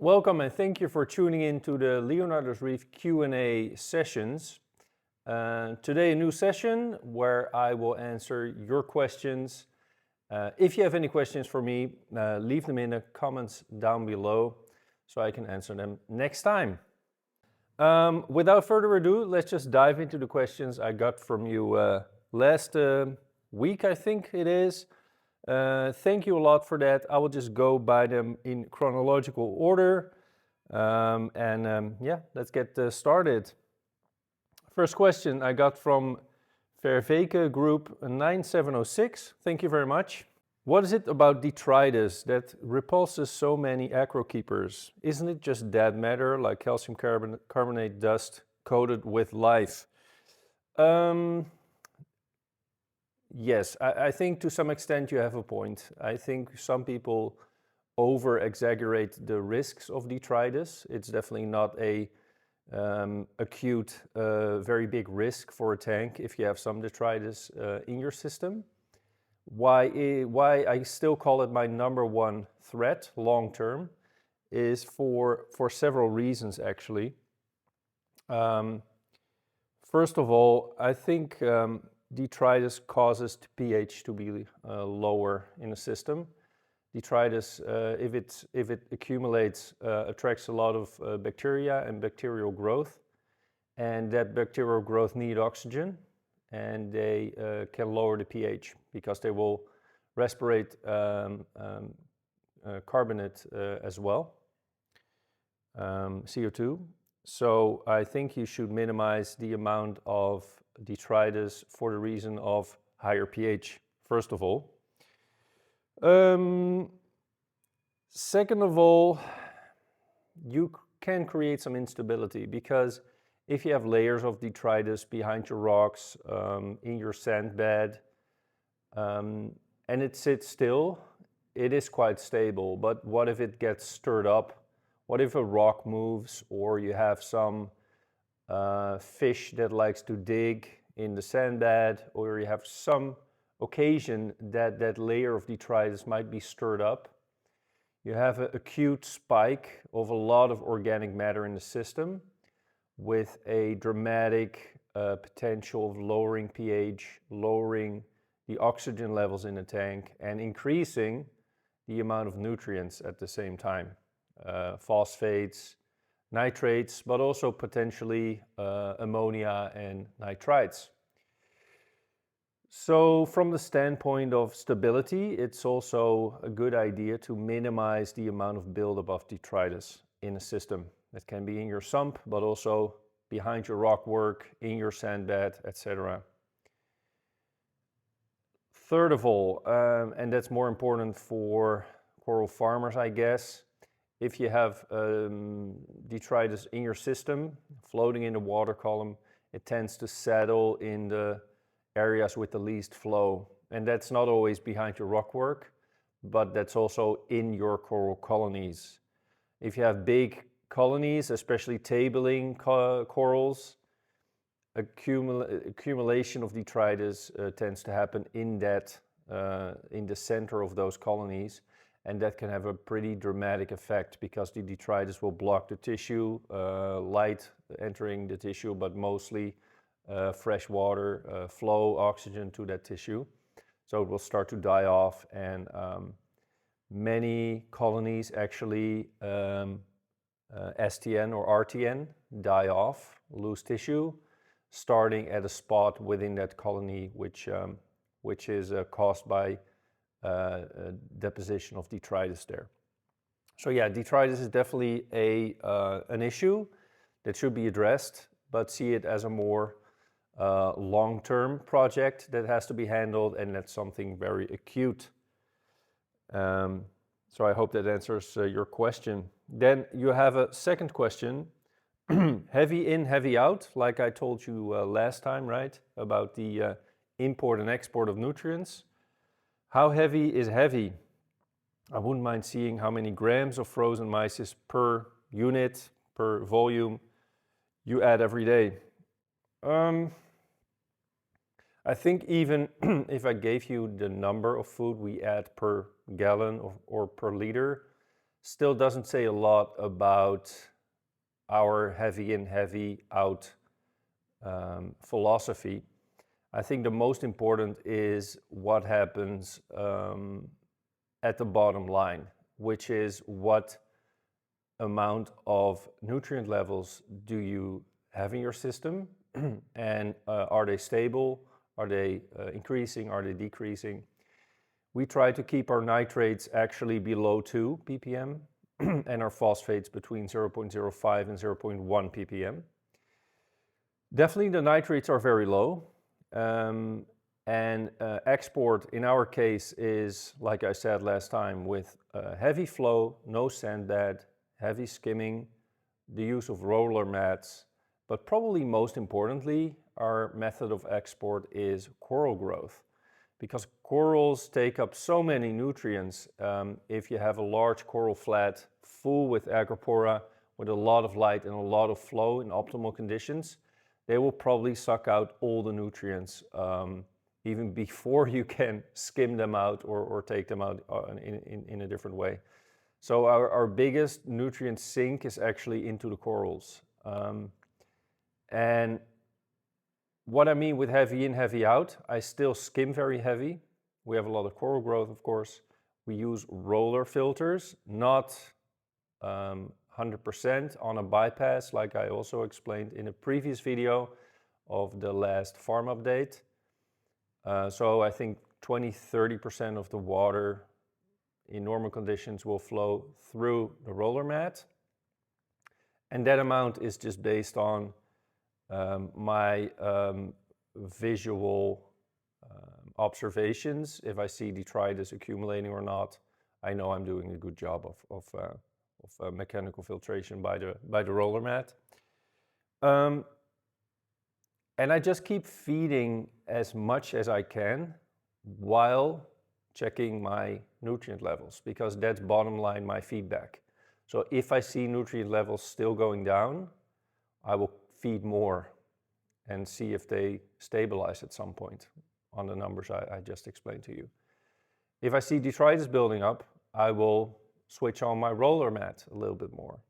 Welcome and thank you for tuning in to the Leonardo's Reef Q&A sessions. Today a new session where I will answer your questions. If you have any questions for me, leave them in the comments down below so I can answer them next time. Without further ado, let's just dive into the questions I got from you last week, I think it is. Thank you a lot for that. I will just go by them in chronological order. Yeah, let's get started. First question I got from Verveke Group 9706. Thank you very much. What is it about detritus that repulses so many acrokeepers? Isn't it just dead matter like calcium carbonate dust coated with life? Yes, I think to some extent you have a point. I think some people over-exaggerate the risks of detritus. It's definitely not a acute, very big risk for a tank if you have some detritus in your system. Why I still call it my number one threat long-term is for several reasons actually. First of all, I think detritus causes the pH to be lower in the system. Detritus, if it accumulates, attracts a lot of bacteria and bacterial growth, and that bacterial growth need oxygen, and they can lower the pH because they will respirate carbonate as well, CO2. So I think you should minimize the amount of detritus for the reason of higher pH, first of all. Second of all, you can create some instability because if you have layers of detritus behind your rocks, in your sand bed, and it sits still, it is quite stable. But what if it gets stirred up? What if a rock moves, or you have some fish that likes to dig in the sand bed, or you have some occasion that that layer of detritus might be stirred up? You have an acute spike of a lot of organic matter in the system with a dramatic potential of lowering pH, lowering the oxygen levels in the tank, and increasing the amount of nutrients at the same time. Phosphates, nitrates, but also potentially ammonia and nitrites. So from the standpoint of stability, it's also a good idea to minimize the amount of buildup of detritus in a system. That can be in your sump, but also behind your rock work, in your sand bed, etc. Third of all, and that's more important for coral farmers, I guess, if you have detritus in your system, floating in the water column, it tends to settle in the areas with the least flow. And that's not always behind your rock work, but that's also in your coral colonies. If you have big colonies, especially tabling corals, accumulation of detritus tends to happen in that, in the center of those colonies. And that can have a pretty dramatic effect because the detritus will block the tissue, light entering the tissue, but mostly fresh water, flow oxygen to that tissue. So it will start to die off, and many colonies actually STN or RTN die off, lose tissue, starting at a spot within that colony which is caused by deposition of detritus there. So yeah, detritus is definitely an issue that should be addressed, but see it as a more long-term project that has to be handled, and that's something very acute. So I hope that answers your question. Then you have a second question, heavy in, heavy out, like I told you last time, right? About the import and export of nutrients. How heavy is heavy? I wouldn't mind seeing how many grams of frozen mysis per unit, per volume you add every day. I think even if I gave you the number of food we add per gallon or per liter, still doesn't say a lot about our heavy in, heavy out philosophy. I think the most important is what happens at the bottom line, which is what amount of nutrient levels do you have in your system, and are they stable, are they increasing, are they decreasing? We try to keep our nitrates actually below 2 ppm and our phosphates between 0.05 and 0.1 ppm. Definitely the nitrates are very low, and export in our case is, like I said last time, with heavy flow, no sand bed, heavy skimming, the use of roller mats, but probably most importantly, our method of export is coral growth. Because corals take up so many nutrients, if you have a large coral flat full with Acropora, with a lot of light and a lot of flow in optimal conditions, they will probably suck out all the nutrients even before you can skim them out or take them out in a different way. So our biggest nutrient sink is actually into the corals. And what I mean with heavy in, heavy out, I still skim very heavy. We have a lot of coral growth, of course. We use roller filters, not 100% on a bypass, like I also explained in a previous video of the last farm update. So I think 20–30% of the water in normal conditions will flow through the roller mat. And that amount is just based on my visual observations. If I see detritus accumulating or not, I know I'm doing a good job of mechanical filtration by the roller mat. And I just keep feeding as much as I can while checking my nutrient levels, because that's bottom line my feedback. So if I see nutrient levels still going down, I will feed more and see if they stabilize at some point on the numbers I just explained to you. If I see detritus building up, I will switch on my roller mat a little bit more.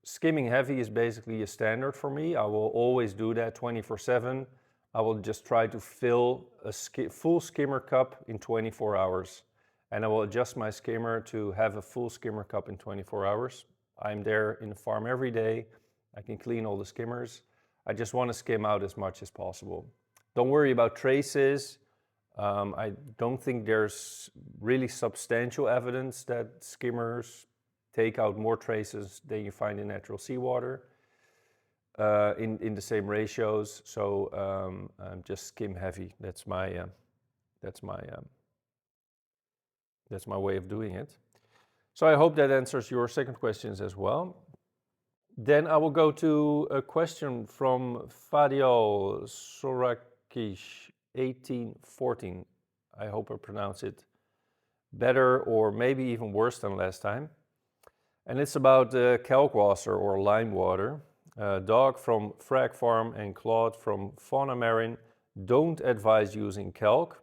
Skimming heavy is basically a standard for me. I will always do that 24/7. I will just try to fill a full skimmer cup in 24 hours. And I will adjust my skimmer to have a full skimmer cup in 24 hours. I'm there in the farm every day. I can clean all the skimmers. I just want to skim out as much as possible. Don't worry about traces. I don't think there's really substantial evidence that skimmers take out more traces than you find in natural seawater in the same ratios. So just skim heavy. That's my way of doing it. So I hope that answers your second questions as well. Then I will go to a question from Fadial Sorakish 1814. I hope I pronounce it better or maybe even worse than last time. And it's about Kalkwasser or lime water. Doug from Frag Farm and Claude from Fauna Marin don't advise using calc,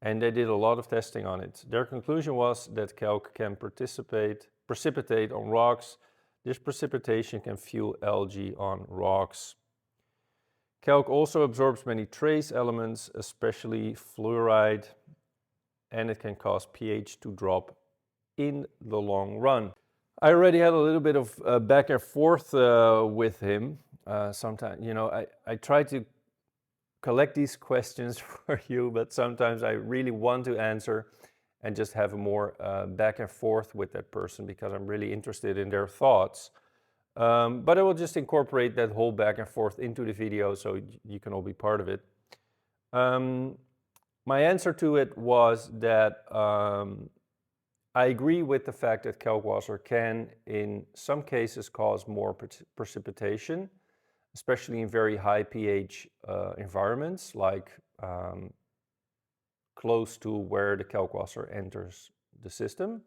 and they did a lot of testing on it. Their conclusion was that calc can precipitate on rocks. This precipitation can fuel algae on rocks. Calc also absorbs many trace elements, especially fluoride, and it can cause pH to drop in the long run. I already had a little bit of back and forth with him. Sometimes, you know, I try to collect these questions for you, but sometimes I really want to answer and just have a more back and forth with that person because I'm really interested in their thoughts. But I will just incorporate that whole back and forth into the video so you can all be part of it. My answer to it was that I agree with the fact that Kalkwasser can, in some cases, cause more precipitation, especially in very high pH environments, like close to where the Kalkwasser enters the system,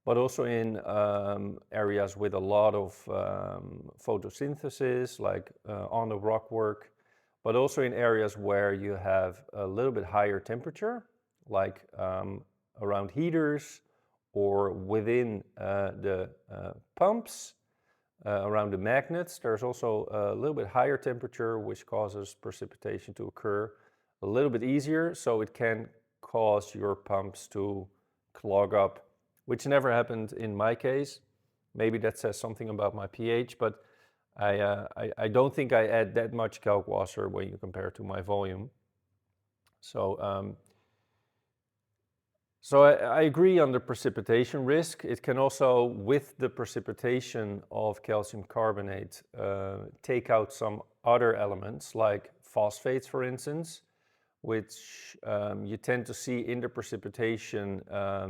but also in areas with a lot of photosynthesis, like on the rockwork, but also in areas where you have a little bit higher temperature, like around heaters, or within the pumps around the magnets. There's also a little bit higher temperature, which causes precipitation to occur a little bit easier, so it can cause your pumps to clog up, which never happened in my case. Maybe that says something about my pH, but I don't think I add that much Kalkwasser when you compare to my volume. So I agree on the precipitation risk. It can also, with the precipitation of calcium carbonate, take out some other elements like phosphates, for instance, which you tend to see in the precipitation.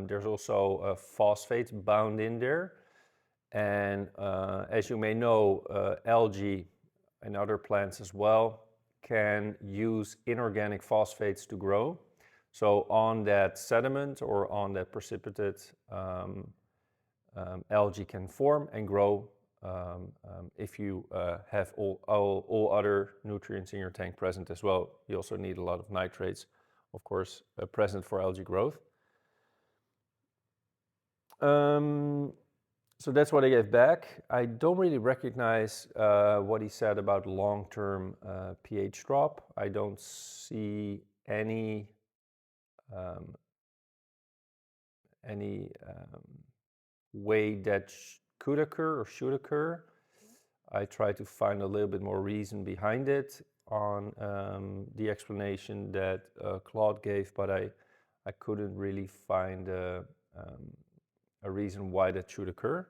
There's also phosphates bound in there. And as you may know, algae and other plants as well can use inorganic phosphates to grow. So on that sediment or on that precipitate, algae can form and grow if you have all other nutrients in your tank present as well. You also need a lot of nitrates, of course, present for algae growth. So that's what I gave back. I don't really recognize what he said about long-term pH drop. I don't see any way that could occur or should occur. I try to find a little bit more reason behind it on the explanation that Claude gave, but I couldn't really find a reason why that should occur.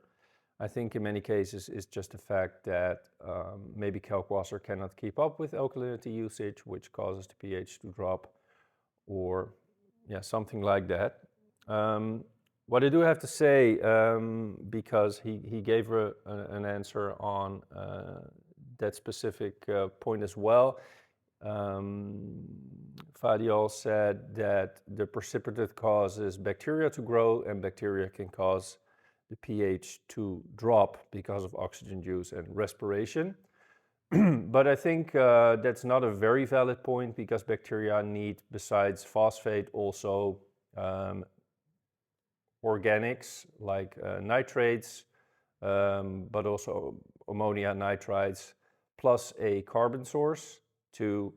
I think in many cases it's just the fact that maybe Kalkwasser cannot keep up with alkalinity usage, which causes the pH to drop, or yeah, something like that. What I do have to say, because he gave an answer on that specific point as well. Fadial said that the precipitate causes bacteria to grow, and bacteria can cause the pH to drop because of oxygen use and respiration. But I think that's not a very valid point, because bacteria need, besides phosphate, also organics like nitrates, but also ammonia nitrites, plus a carbon source to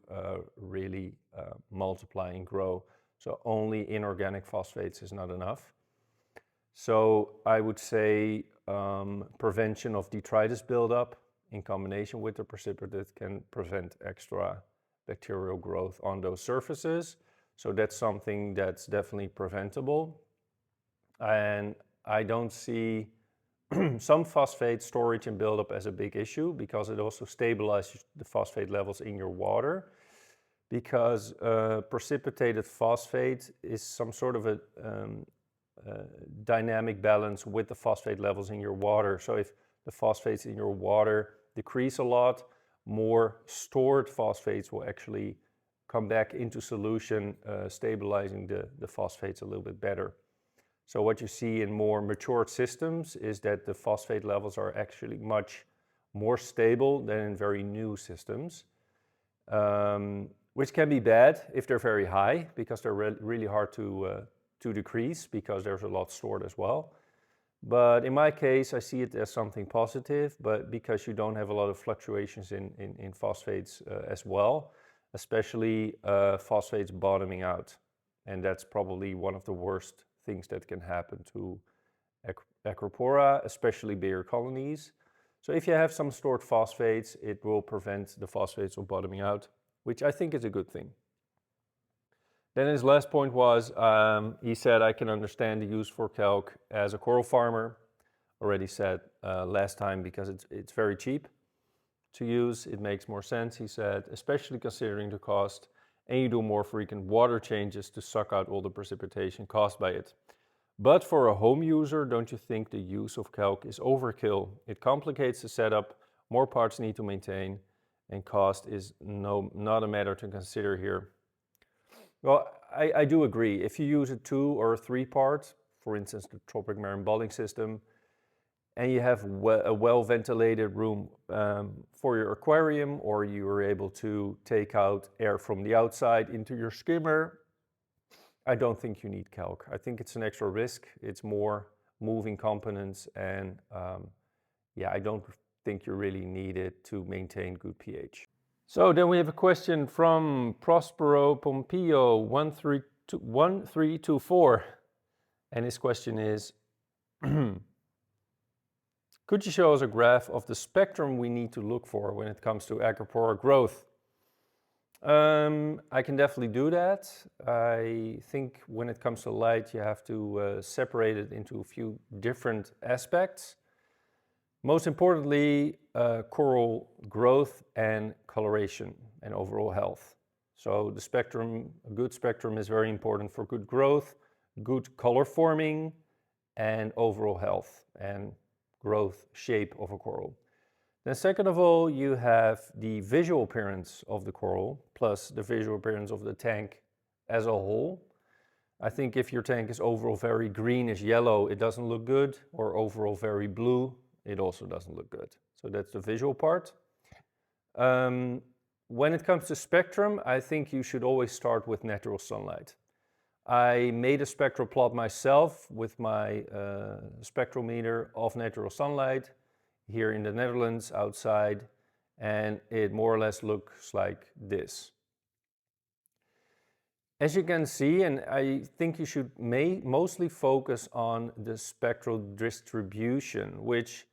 really multiply and grow. So only inorganic phosphates is not enough. So I would say prevention of detritus buildup in combination with the precipitate can prevent extra bacterial growth on those surfaces. So that's something that's definitely preventable. And I don't see some phosphate storage and buildup as a big issue, because it also stabilizes the phosphate levels in your water. Because precipitated phosphate is some sort of a dynamic balance with the phosphate levels in your water. So if the phosphates in your water decrease a lot, more stored phosphates will actually come back into solution, stabilizing the phosphates a little bit better. So what you see in more matured systems is that the phosphate levels are actually much more stable than in very new systems, which can be bad if they're very high, because they're really hard to decrease, because there's a lot stored as well. But in my case, I see it as something positive, but because you don't have a lot of fluctuations in phosphates as well, especially phosphates bottoming out. And that's probably one of the worst things that can happen to Acropora, especially bigger colonies. So if you have some stored phosphates, it will prevent the phosphates from bottoming out, which I think is a good thing. Then his last point was, he said, I can understand the use for calc as a coral farmer. Already said last time, because it's very cheap to use. It makes more sense, he said, especially considering the cost, and you do more frequent water changes to suck out all the precipitation caused by it. But for a home user, don't you think the use of calc is overkill? It complicates the setup, more parts need to maintain, and cost is not a matter to consider here. Well, I do agree. If you use a 2 or a 3 part, for instance, the tropic marine bulling system, and you have a well-ventilated room for your aquarium, or you are able to take out air from the outside into your skimmer, I don't think you need calc. I think it's an extra risk. It's more moving components, and yeah, I don't think you really need it to maintain good pH. So then we have a question from Prospero Pompeo 1324, and his question is, could you show us a graph of the spectrum we need to look for when it comes to Acropora growth? I can definitely do that. I think when it comes to light, you have to separate it into a few different aspects. Most importantly, coral growth and coloration and overall health. So the spectrum, a good spectrum is very important for good growth, good color forming, and overall health and growth shape of a coral. Then second of all, you have the visual appearance of the coral plus the visual appearance of the tank as a whole. I think if your tank is overall very greenish yellow, it doesn't look good, or overall very blue, it also doesn't look good. So that's the visual part. When it comes to spectrum, I think you should always start with natural sunlight. I made a spectral plot myself with my spectrometer of natural sunlight here in the Netherlands outside, and it more or less looks like this. As you can see, and I think you should mostly focus on the spectral distribution, which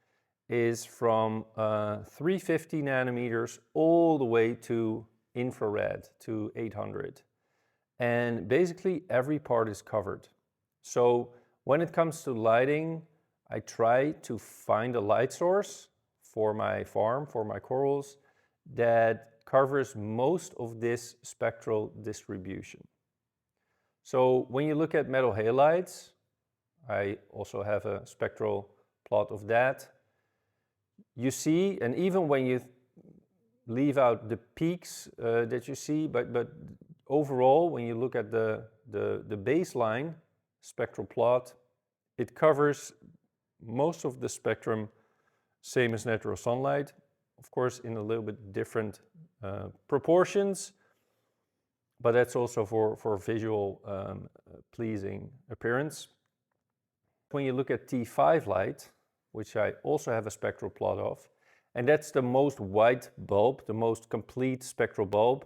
is from 350 nanometers all the way to infrared, to 800. And basically every part is covered. So when it comes to lighting, I try to find a light source for my farm, for my corals, that covers most of this spectral distribution. So when you look at metal halides, I also have a spectral plot of that. You see, and even when you leave out the peaks that you see, but overall, when you look at the baseline spectral plot, it covers most of the spectrum, same as natural sunlight, of course in a little bit different proportions, but that's also for visual pleasing appearance. When you look at T5 light, which I also have a spectral plot of, and that's the most white bulb, the most complete spectral bulb,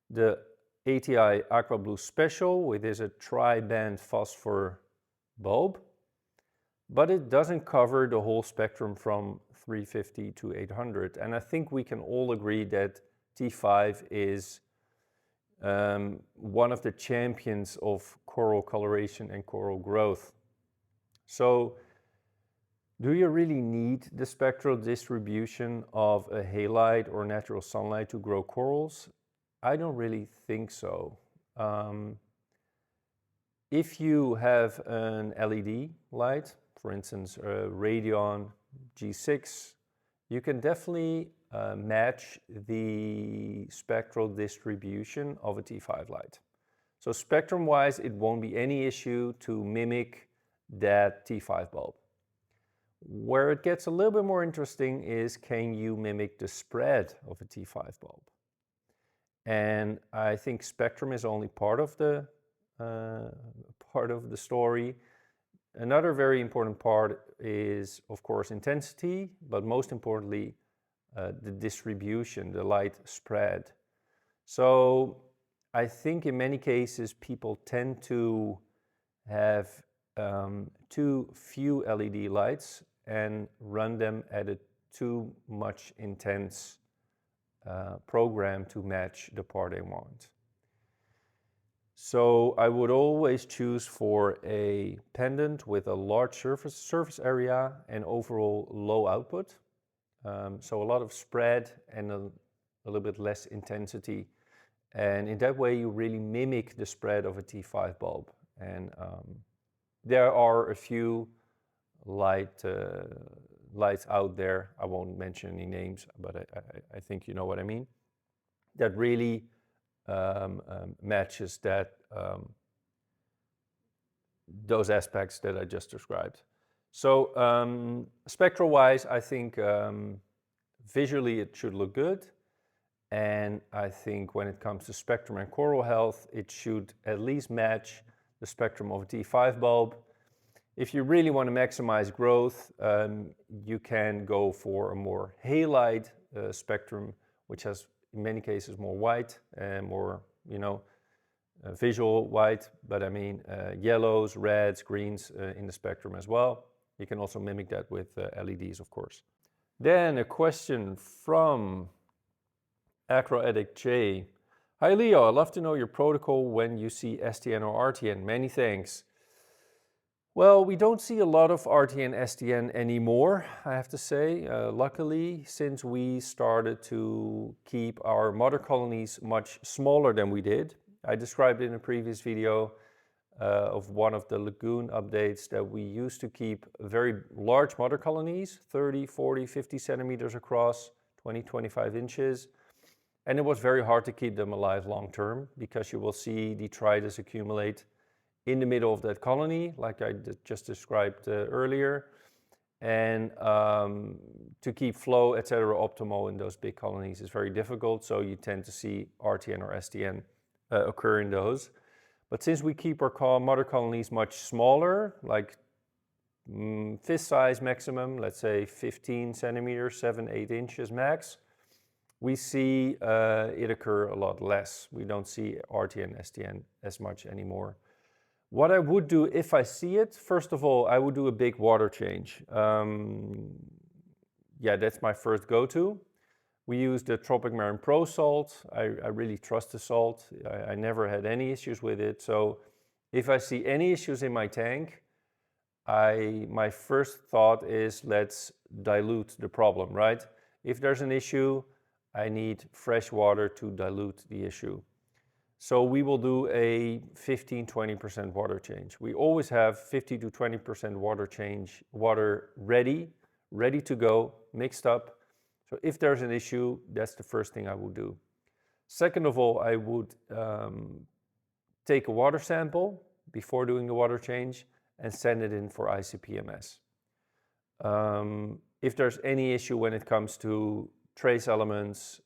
the ATI Aqua Blue Special, which is a tri-band phosphor bulb, but it doesn't cover the whole spectrum from 350 to 800. And I think we can all agree that T5 is one of the champions of coral coloration and coral growth. So do you really need the spectral distribution of a halide or natural sunlight to grow corals? I don't really think so. If you have an LED light, for instance a Radion G6, you can definitely match the spectral distribution of a T5 light. So spectrum-wise, it won't be any issue to mimic that T5 bulb. Where it gets a little bit more interesting is, can you mimic the spread of a T5 bulb? And I think spectrum is only part of the story. Another very important part is, of course, intensity, but most importantly, the distribution, the light spread. So I think in many cases people tend to have too few LED lights and run them at a too much intense program to match the part they want. So I would always choose for a pendant with a large surface area and overall low output. So a lot of spread and a little bit less intensity. And in that way you really mimic the spread of a T5 bulb. And there are a few lights out there, I won't mention any names, but I think you know what I mean, that really matches that those aspects that I just described. So spectral wise, I think visually it should look good. And I think when it comes to spectrum and coral health, it should at least match the spectrum of a T5 bulb. If you really want to maximize growth, you can go for a more halide spectrum, which has in many cases more white and more, visual white, but I mean yellows, reds, greens in the spectrum as well. You can also mimic that with LEDs, of course. Then a question from Acroaddict J. Hi Leo, I'd love to know your protocol when you see STN or RTN. Many thanks. Well, we don't see a lot of RTN, STN anymore, I have to say. Luckily, since we started to keep our mother colonies much smaller than we did. I described in a previous video of one of the lagoon updates that we used to keep very large mother colonies, 30, 40, 50 centimeters across, 20, 25 inches. And it was very hard to keep them alive long term because you will see detritus accumulate in the middle of that colony, like I just described earlier. And to keep flow, etc., optimal in those big colonies is very difficult. So you tend to see RTN or STN occur in those. But since we keep our mother colonies much smaller, like fist size maximum, let's say 15 centimeters, 7, 8 inches max, we see it occur a lot less. We don't see RTN, STN as much anymore. What I would do if I see it, first of all, I would do a big water change. Yeah, that's my first go-to. We use the Tropic Marine Pro salt. I really trust the salt. I never had any issues with it. So if I see any issues in my tank, my first thought is let's dilute the problem, right? If there's an issue, I need fresh water to dilute the issue. So we will do a 15-20% water change. We always have 50 to 20% water ready to go, mixed up. So if there's an issue, that's the first thing I would do. Second of all, I would take a water sample before doing the water change and send it in for ICP-MS. If there's any issue when it comes to trace elements,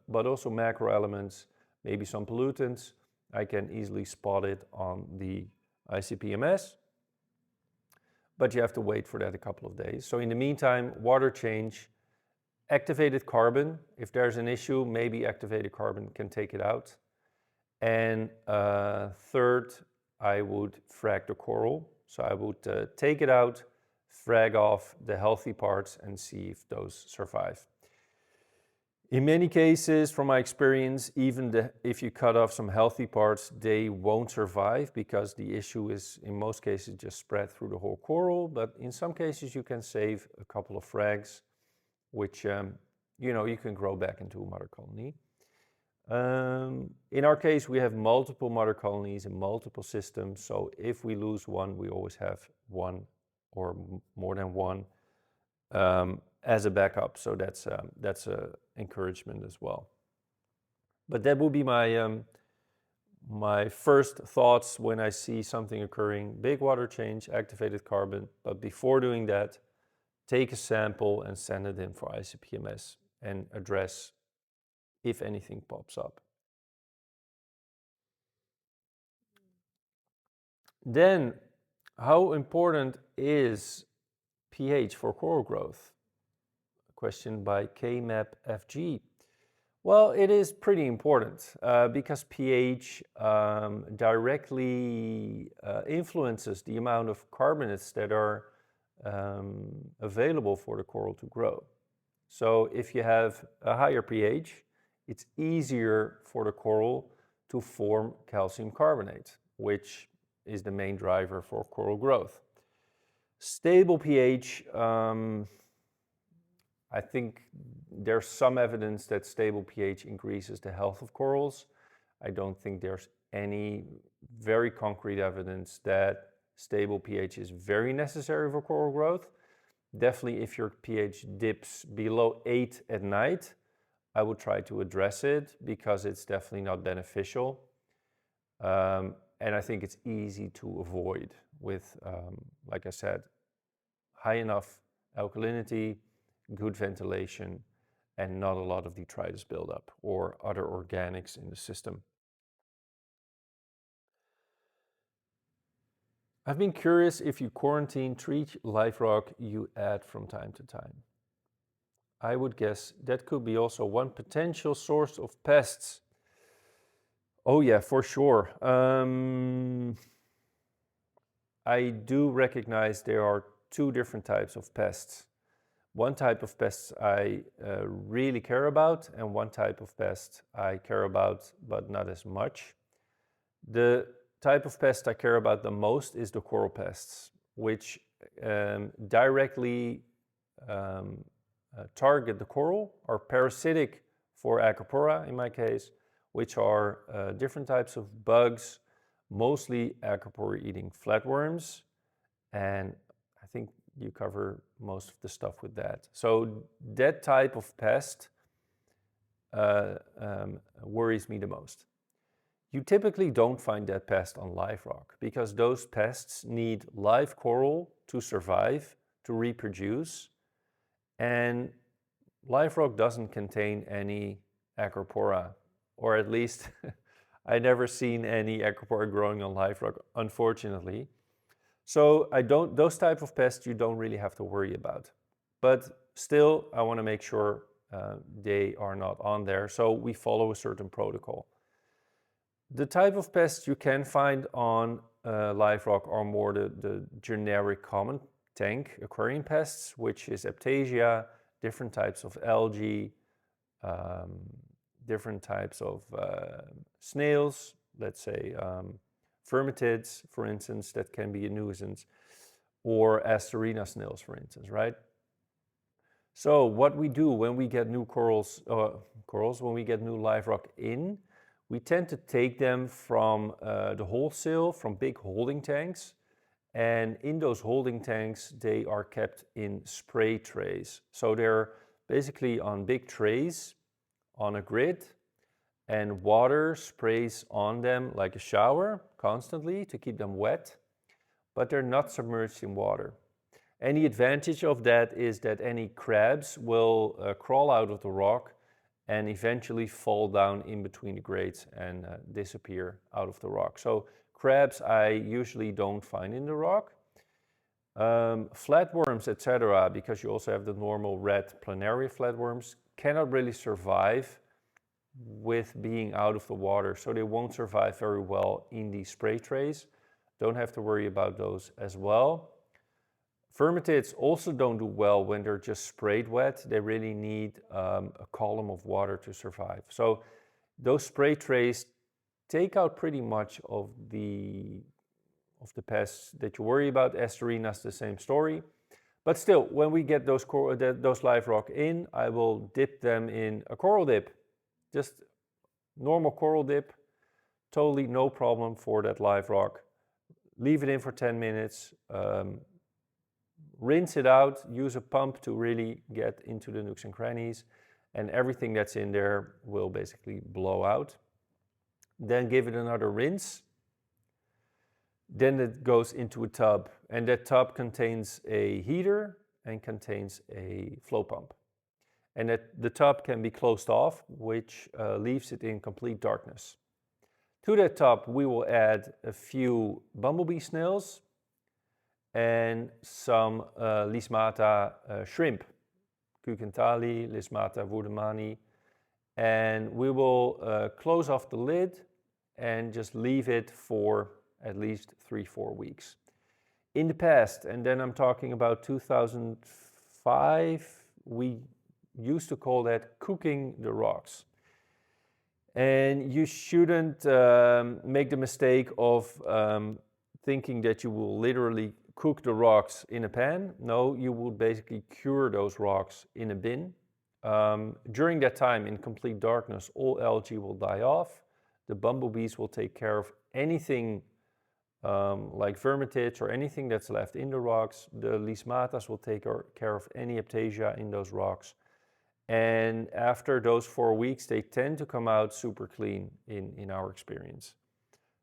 but also macro elements, maybe some pollutants, I can easily spot it on the ICP-MS. But you have to wait for that a couple of days. So in the meantime, water change, activated carbon. If there's an issue, maybe activated carbon can take it out. And third, I would frag the coral. So I would take it out, frag off the healthy parts and see if those survive. In many cases, from my experience, even if you cut off some healthy parts, they won't survive because the issue is, in most cases, just spread through the whole coral. But in some cases, you can save a couple of frags, which you can grow back into a mother colony. In our case, we have multiple mother colonies in multiple systems. So if we lose one, we always have one or more than one as a backup. So that's a encouragement as well. But that would be my first thoughts when I see something occurring. Big water change, activated carbon. But before doing that, take a sample and send it in for ICP-MS and address if anything pops up. Then, how important is pH for coral growth? A question by KMapFG. Well, it is pretty important because pH directly influences the amount of carbonates that are available for the coral to grow. So if you have a higher pH, it's easier for the coral to form calcium carbonate, which is the main driver for coral growth. Stable pH, I think there's some evidence that stable pH increases the health of corals. I don't think there's any very concrete evidence that stable pH is very necessary for coral growth. Definitely if your pH dips below 8 at night, I would try to address it because it's definitely not beneficial. And I think it's easy to avoid with, like I said, high enough alkalinity, good ventilation, and not a lot of detritus buildup or other organics in the system. I've been curious if you quarantine each live rock you add from time to time. I would guess that could be also one potential source of pests. Oh yeah, for sure. I do recognize there are two different types of pests. One type of pests I really care about, and one type of pest I care about, but not as much. The type of pest I care about the most is the coral pests, which directly target the coral, are parasitic for Acropora in my case, which are different types of bugs, mostly Acropora eating flatworms, and I think you cover most of the stuff with that. So that type of pest worries me the most. You typically don't find that pest on live rock because those pests need live coral to survive, to reproduce, and live rock doesn't contain any Acropora, or at least I never seen any Acropora growing on live rock, unfortunately. So those type of pests you don't really have to worry about. But still, I want to make sure they are not on there, so we follow a certain protocol. The type of pests you can find on live rock are more the generic common tank aquarium pests, which is Aptasia, different types of algae, different types of snails, let's say vermitids, for instance, that can be a nuisance, or Asterina snails, for instance, right? So what we do when we get new when we get new live rock in, we tend to take them from the wholesale, from big holding tanks. And in those holding tanks, they are kept in spray trays. So they're basically on big trays on a grid, and water sprays on them like a shower constantly to keep them wet, but they're not submerged in water. And the advantage of that is that any crabs will crawl out of the rock and eventually fall down in between the grates and disappear out of the rock. So crabs I usually don't find in the rock. Flatworms, etc., because you also have the normal red planaria flatworms, cannot really survive with being out of the water, so they won't survive very well in these spray trays. Don't have to worry about those as well. Vermitids also don't do well when they're just sprayed wet. They really need a column of water to survive. So those spray trays take out pretty much of the pests that you worry about. Asterinas, the same story. But still, when we get those live rock in, I will dip them in a coral dip. Just normal coral dip, totally no problem for that live rock. Leave it in for 10 minutes, rinse it out, use a pump to really get into the nooks and crannies, and everything that's in there will basically blow out. Then give it another rinse. Then it goes into a tub, and that tub contains a heater and contains a flow pump. And the tub can be closed off, which leaves it in complete darkness. To that tub, we will add a few bumblebee snails and some Lismata shrimp, Kukentali, Lismata woodemani, and we will close off the lid and just leave it for at least 3-4 weeks. In the past, and then I'm talking about 2005, we used to call that cooking the rocks. And you shouldn't make the mistake of thinking that you will literally cook the rocks in a pan. No, you will basically cure those rocks in a bin. During that time, in complete darkness, all algae will die off. The bumblebees will take care of anything like vermitids or anything that's left in the rocks. The Lismatas will take care of any Aptasia in those rocks. And after those 4 weeks, they tend to come out super clean in our experience.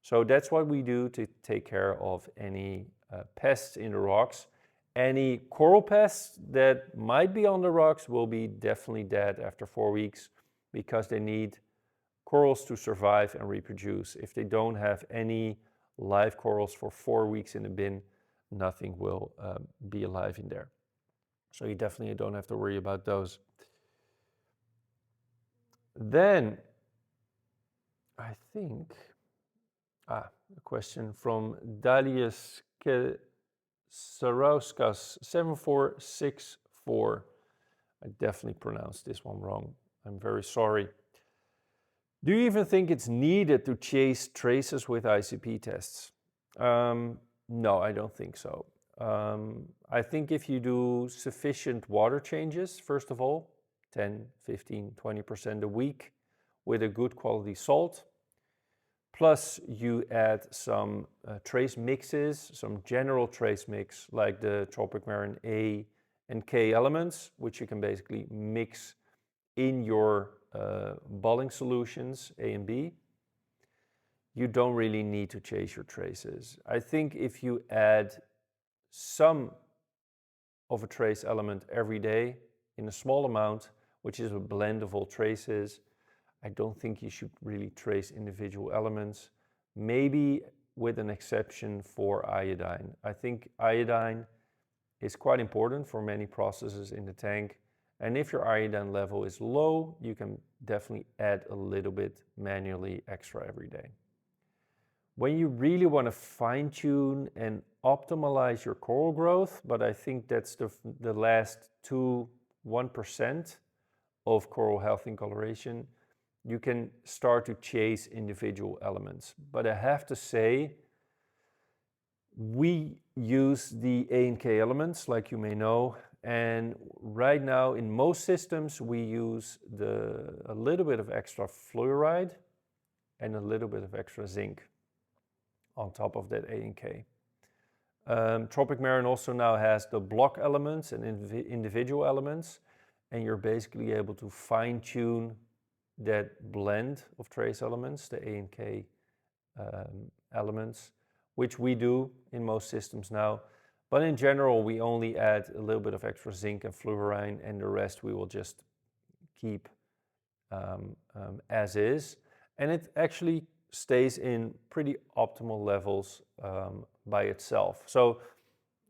So that's what we do to take care of any pests in the rocks. Any coral pests that might be on the rocks will be definitely dead after 4 weeks because they need corals to survive and reproduce. If they don't have any live corals for 4 weeks in the bin, nothing will be alive in there. So you definitely don't have to worry about those. Then, I think, a question from Dalius Sarauskas 7464. I definitely pronounced this one wrong. I'm very sorry. Do you even think it's needed to chase traces with ICP tests? No, I don't think so. I think if you do sufficient water changes, first of all, 10, 15, 20% a week with a good quality salt, plus you add some trace mixes, some general trace mix like the Tropic Marine A and K elements, which you can basically mix in your balling solutions, A and B, you don't really need to chase your traces. I think if you add some of a trace element every day in a small amount, which is a blend of all traces, I don't think you should really trace individual elements, maybe with an exception for iodine. I think iodine is quite important for many processes in the tank. And if your iodine level is low, you can definitely add a little bit manually extra every day. When you really want to fine tune and optimize your coral growth, but I think that's the last 1% of coral health and coloration, you can start to chase individual elements. But I have to say, we use the A and K elements, like you may know, and right now in most systems we use a little bit of extra fluoride and a little bit of extra zinc on top of that A and K. Tropic Marine also now has the block elements and individual elements, and you're basically able to fine tune that blend of trace elements, the A and K elements, which we do in most systems now. But in general, we only add a little bit of extra zinc and fluorine, and the rest we will just keep as is. And it actually stays in pretty optimal levels by itself. So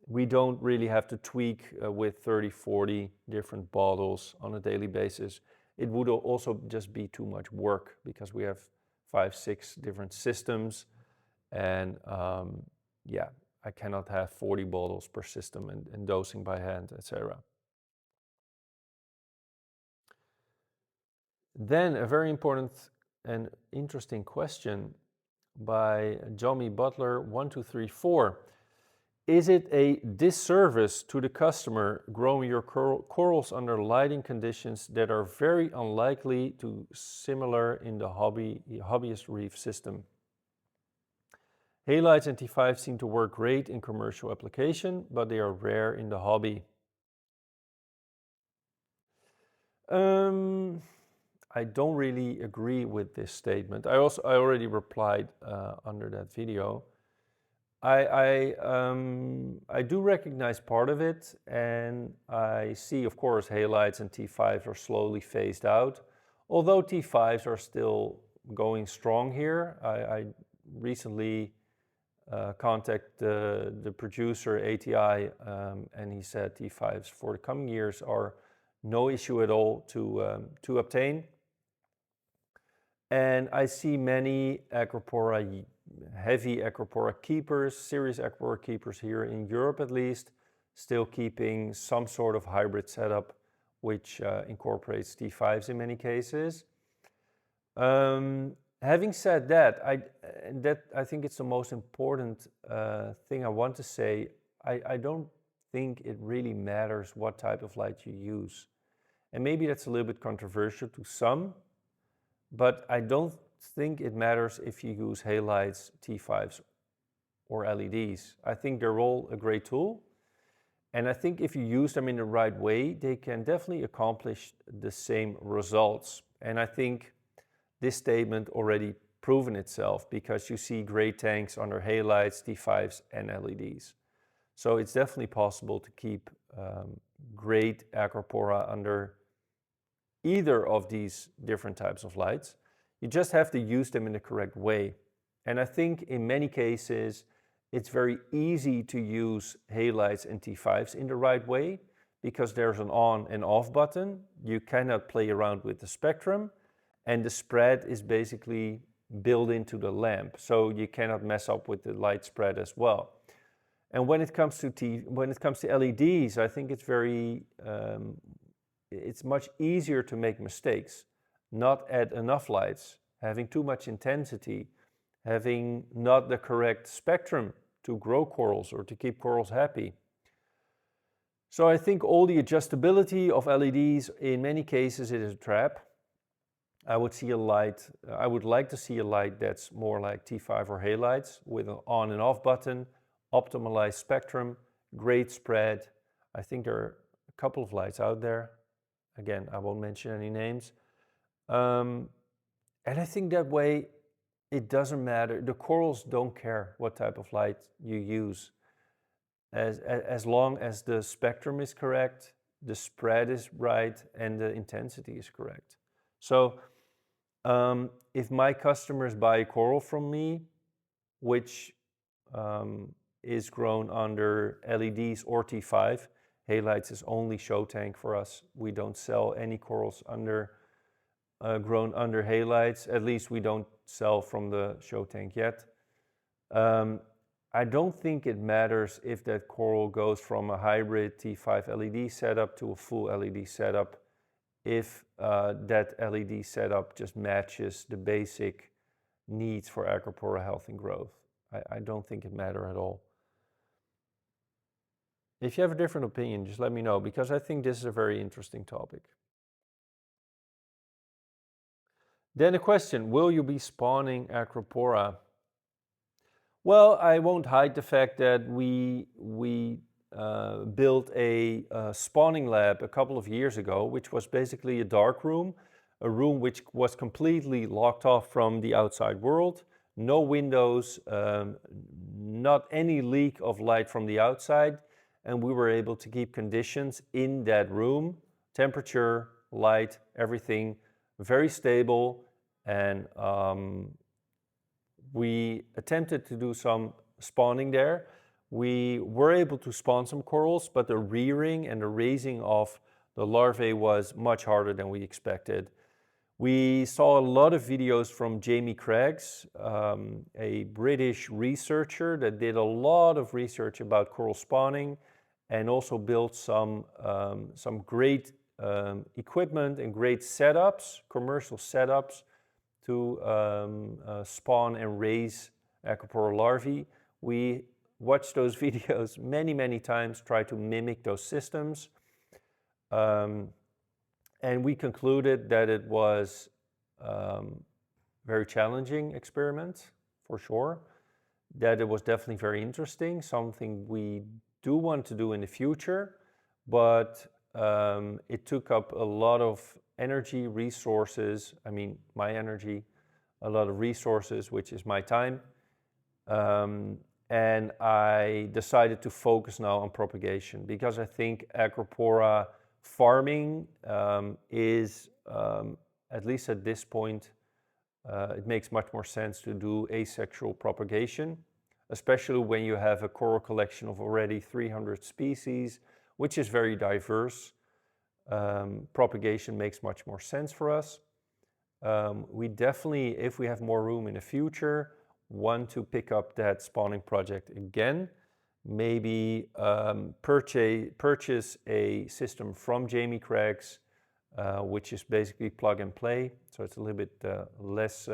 we don't really have to tweak with 30, 40 different bottles on a daily basis. It would also just be too much work because we have 5, 6 different systems, and yeah, I cannot have 40 bottles per system and dosing by hand, etc. Then a very important and interesting question by Johnny Butler 1234. Is it a disservice to the customer growing your corals under lighting conditions that are very unlikely to similar in the hobbyist reef system? Halides and T5 seem to work great in commercial application, but they are rare in the hobby. I don't really agree with this statement. I already replied under that video. I do recognize part of it, and I see, of course, halides and T5s are slowly phased out, although T5s are still going strong here. I recently contacted the producer ATI, and he said T5s for the coming years are no issue at all to obtain. And I see many Acropora, heavy Acropora keepers, serious Acropora keepers here in Europe at least, still keeping some sort of hybrid setup which incorporates T5s in many cases. Having said that, I think it's the most important thing I want to say. I don't think it really matters what type of light you use. And maybe that's a little bit controversial to some, but I don't think it matters if you use halides, T5s, or LEDs. I think they're all a great tool. And I think if you use them in the right way, they can definitely accomplish the same results. And I think this statement already proven itself because you see great tanks under halides, T5s, and LEDs. So it's definitely possible to keep great Acropora under either of these different types of lights. You just have to use them in the correct way. And I think in many cases, it's very easy to use halides and T5s in the right way because there's an on and off button. You cannot play around with the spectrum, and the spread is basically built into the lamp, so you cannot mess up with the light spread as well. And when it comes to LEDs, I think it's much easier to make mistakes, not add enough lights, having too much intensity, having not the correct spectrum to grow corals or to keep corals happy. So I think all the adjustability of LEDs, in many cases, it is a trap. I would like to see a light that's more like T5 or halides with an on and off button, optimized spectrum, great spread. I think there are a couple of lights out there. Again, I won't mention any names. And I think that way it doesn't matter. The corals don't care what type of light you use. As long as the spectrum is correct, the spread is right, and the intensity is correct. So if my customers buy coral from me, which is grown under LEDs or T5, halides is only show tank for us. We don't sell any corals grown under halides. At least we don't sell from the show tank yet. I don't think it matters if that coral goes from a hybrid T5 LED setup to a full LED setup, if that LED setup just matches the basic needs for Acropora health and growth. I don't think it matters at all. If you have a different opinion, just let me know, because I think this is a very interesting topic. Then a question, will you be spawning Acropora? Well, I won't hide the fact that we built a spawning lab a couple of years ago, which was basically a dark room, a room which was completely locked off from the outside world, no windows, not any leak of light from the outside, and we were able to keep conditions in that room, temperature, light, everything, very stable, and we attempted to do some spawning there. We were able to spawn some corals, but the rearing and the raising of the larvae was much harder than we expected. We saw a lot of videos from Jamie Craggs, a British researcher that did a lot of research about coral spawning and also built some great equipment and great setups, commercial setups, to spawn and raise Acropora larvae. We watched those videos many times, tried to mimic those systems. And we concluded that it was very challenging experiment, for sure. That it was definitely very interesting, something we do want to do in the future, but it took up a lot of energy, resources, I mean my energy, a lot of resources, which is my time. And I decided to focus now on propagation, because I think Acropora farming is, at least at this point, it makes much more sense to do asexual propagation, especially when you have a coral collection of already 300 species, which is very diverse. Propagation makes much more sense for us. We definitely, if we have more room in the future, want to pick up that spawning project again. Maybe purchase a system from Jamie Craggs, which is basically plug and play. So it's a little bit less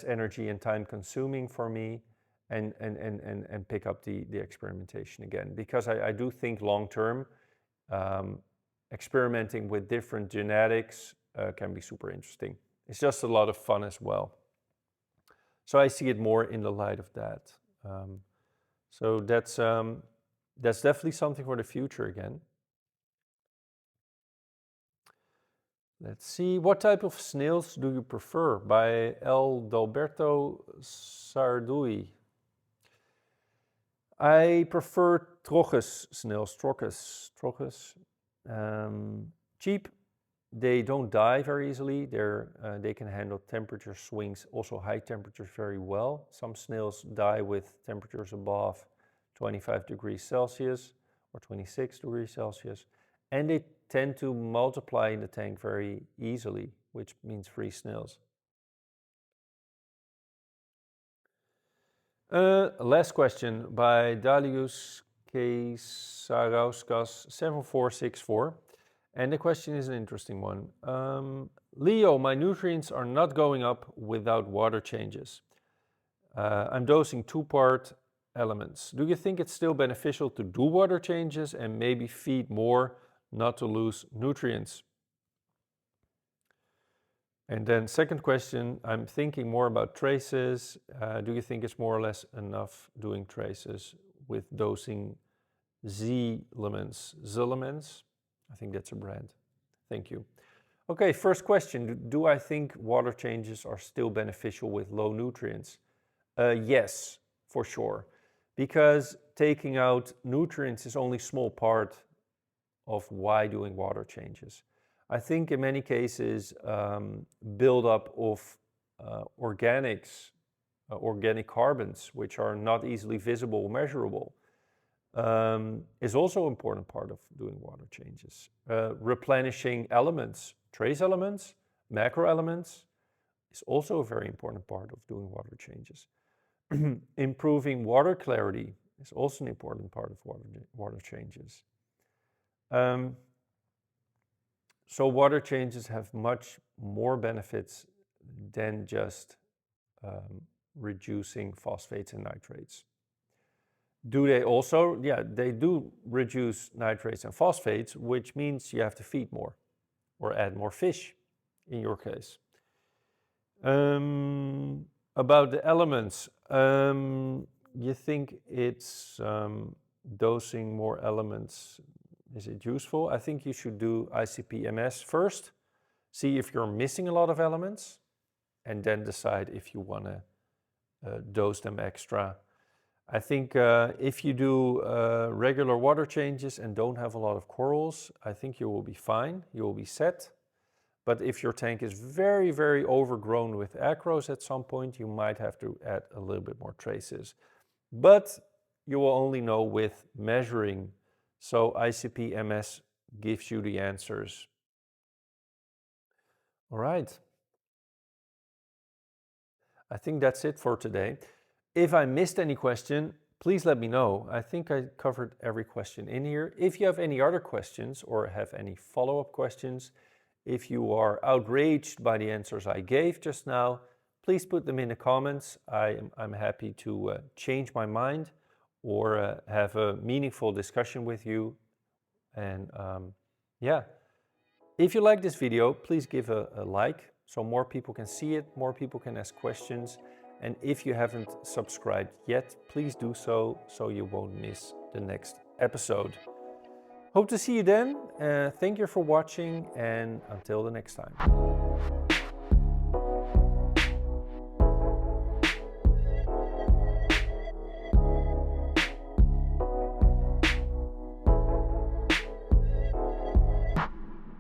energy and time consuming for me, and pick up the experimentation again. Because I do think long term, experimenting with different genetics can be super interesting. It's just a lot of fun as well. So I see it more in the light of that. So that's definitely something for the future again. Let's see, what type of snails do you prefer? By El Dalberto Sardui. I prefer trochus snails, trochus. Cheap, they don't die very easily. They can handle temperature swings, also high temperatures very well. Some snails die with temperatures above 25 degrees Celsius or 26 degrees Celsius. And they tend to multiply in the tank very easily, which means free snails. Last question by Dalius Keisarauskas 7464. And the question is an interesting one. Leo, my nutrients are not going up without water changes. I'm dosing 2-part elements. Do you think it's still beneficial to do water changes and maybe feed more, not to lose nutrients? And then second question, I'm thinking more about traces. Do you think it's more or less enough doing traces with dosing Zelements? I think that's a brand. Thank you. Okay, first question, do I think water changes are still beneficial with low nutrients? Yes, for sure. Because taking out nutrients is only a small part of why doing water changes. I think in many cases, buildup of organics, organic carbons, which are not easily visible or measurable, is also an important part of doing water changes. Replenishing elements, trace elements, macro elements, is also a very important part of doing water changes. Improving water clarity is also an important part of water changes. So water changes have much more benefits than just reducing phosphates and nitrates. Do they also? Yeah, they do reduce nitrates and phosphates, which means you have to feed more or add more fish in your case. About the elements, you think it's dosing more elements, is it useful? I think you should do ICP-MS first, see if you're missing a lot of elements, and then decide if you want to dose them extra. I think if you do regular water changes and don't have a lot of corals, I think you will be fine, you will be set. But if your tank is very, very overgrown with acros at some point, you might have to add a little bit more traces. But you will only know with measuring. So ICP-MS gives you the answers. All right. I think that's it for today. If I missed any question, please let me know. I think I covered every question in here. If you have any other questions or have any follow-up questions, if you are outraged by the answers I gave just now, please put them in the comments. I'm happy to change my mind or have a meaningful discussion with you. And yeah, if you like this video, please give a like so more people can see it, more people can ask questions. And if you haven't subscribed yet, please do so you won't miss the next episode. Hope to see you then. Thank you for watching, and until the next time.